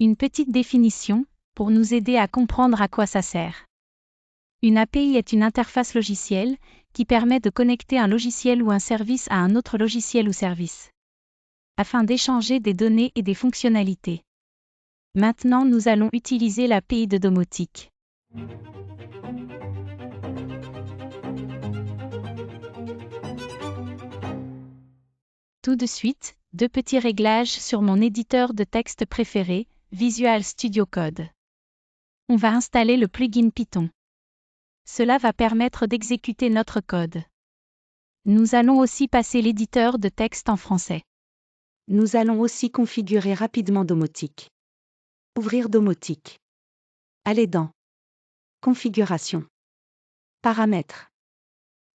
Une petite définition, pour nous aider à comprendre à quoi ça sert. Une API est une interface logicielle, qui permet de connecter un logiciel ou un service à un autre logiciel ou service, afin d'échanger des données et des fonctionnalités. Maintenant nous allons utiliser l'API de domotique. Tout de suite, 2 petits réglages sur mon éditeur de texte préféré, Visual Studio Code. On va installer le plugin Python. Cela va permettre d'exécuter notre code. Nous allons aussi passer l'éditeur de texte en français. Nous allons aussi configurer rapidement domotique. Ouvrir domotique. Aller dans Configuration. Paramètres.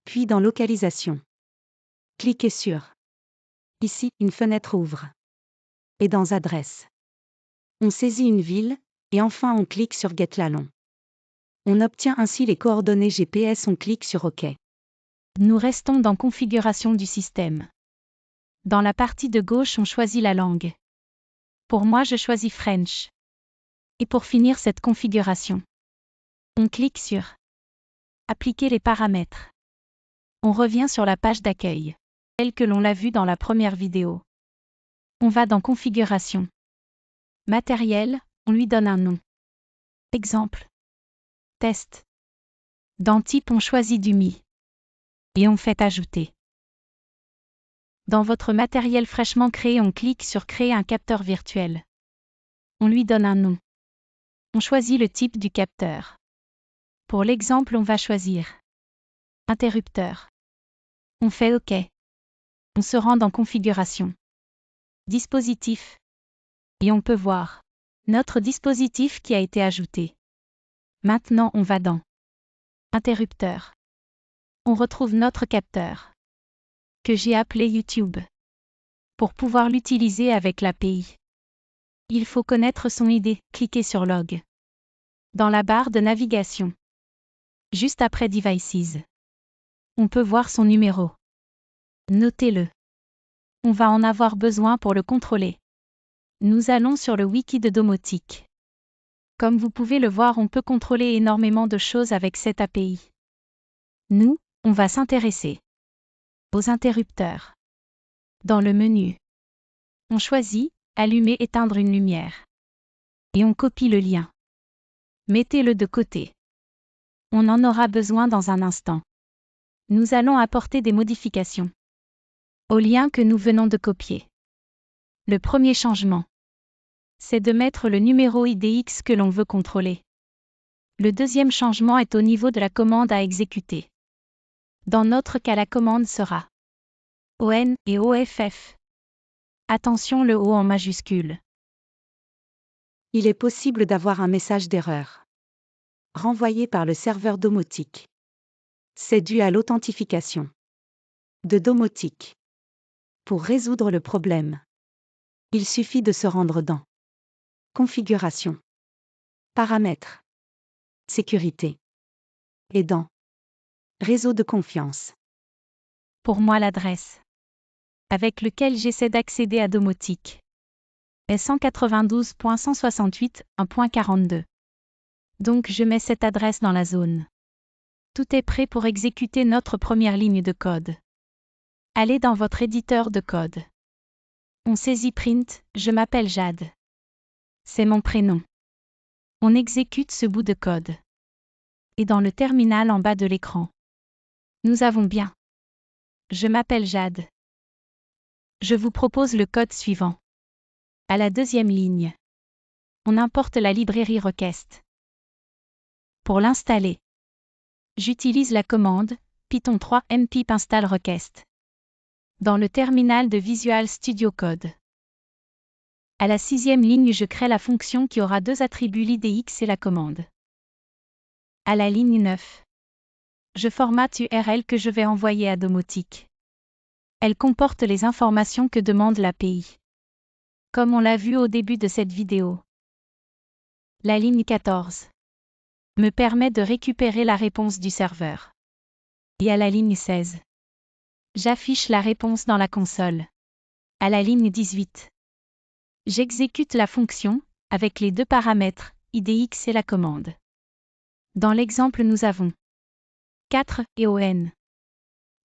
Puis dans Localisation. Cliquez sur. Ici, une fenêtre ouvre. Et dans Adresse. On saisit une ville, et enfin on clique sur Get Lalon. On obtient ainsi les coordonnées GPS, on clique sur OK. Nous restons dans Configuration du système. Dans la partie de gauche on choisit la langue. Pour moi je choisis French. Et pour finir cette configuration, on clique sur Appliquer les paramètres. On revient sur la page d'accueil, telle que l'on l'a vu dans la première vidéo. On va dans Configuration. Matériel, on lui donne un nom. Exemple. Test. Dans Type on choisit du Mi. Et on fait Ajouter. Dans votre matériel fraîchement créé on clique sur Créer un capteur virtuel. On lui donne un nom. On choisit le type du capteur. Pour l'exemple on va choisir Interrupteur. On fait OK. On se rend dans Configuration. Dispositif. Et on peut voir notre dispositif qui a été ajouté. Maintenant on va dans Interrupteur. On retrouve notre capteur, que j'ai appelé YouTube. Pour pouvoir l'utiliser avec l'API, il faut connaître son ID, cliquez sur Log. Dans la barre de navigation, juste après Devices, on peut voir son numéro. Notez-le. On va en avoir besoin pour le contrôler. Nous allons sur le wiki de domotique. Comme vous pouvez le voir, on peut contrôler énormément de choses avec cette API. Nous, on va s'intéresser aux interrupteurs. Dans le menu, on choisit « Allumer, éteindre une lumière » et on copie le lien. Mettez-le de côté. On en aura besoin dans un instant. Nous allons apporter des modifications au lien que nous venons de copier. Le premier changement, c'est de mettre le numéro IDX que l'on veut contrôler. Le deuxième changement est au niveau de la commande à exécuter. Dans notre cas, la commande sera ON et OFF. Attention, le O en majuscule. Il est possible d'avoir un message d'erreur renvoyé par le serveur domotique. C'est dû à l'authentification de domotique. Pour résoudre le problème, il suffit de se rendre dans Configuration, Paramètres, Sécurité et dans Réseau de confiance. Pour moi, l'adresse avec lequel j'essaie d'accéder à domotique est 192.168.1.42. Donc je mets cette adresse dans la zone. Tout est prêt pour exécuter notre première ligne de code. Allez dans votre éditeur de code. On saisit Print, je m'appelle Jade. C'est mon prénom. On exécute ce bout de code. Et dans le terminal en bas de l'écran, nous avons bien. Je m'appelle Jade. Je vous propose le code suivant. À la deuxième ligne, on importe la librairie Request. Pour l'installer, j'utilise la commande Python 3 mpip install request dans le terminal de Visual Studio Code. À la sixième ligne, je crée la fonction qui aura deux attributs, l'IDX et la commande. À la ligne 9, je formate URL que je vais envoyer à domotique. Elle comporte les informations que demande l'API, comme on l'a vu au début de cette vidéo. La ligne 14 me permet de récupérer la réponse du serveur. Et à la ligne 16, j'affiche la réponse dans la console. À la ligne 18, j'exécute la fonction avec les deux paramètres, IDX et la commande. Dans l'exemple nous avons 4 et ON.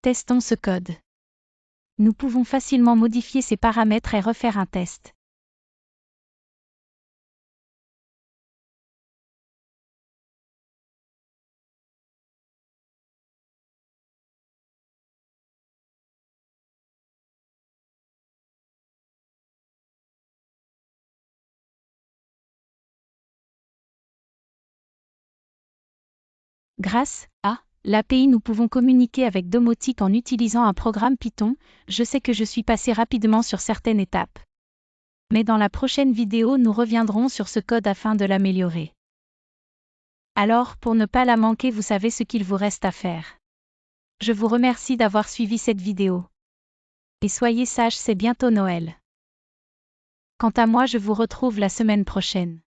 Testons ce code. Nous pouvons facilement modifier ces paramètres et refaire un test. Grâce à l'API, nous pouvons communiquer avec Domotic en utilisant un programme Python. Je sais que je suis passé rapidement sur certaines étapes. Mais dans la prochaine vidéo, nous reviendrons sur ce code afin de l'améliorer. Alors, pour ne pas la manquer, vous savez ce qu'il vous reste à faire. Je vous remercie d'avoir suivi cette vidéo. Et soyez sages, c'est bientôt Noël. Quant à moi, je vous retrouve la semaine prochaine.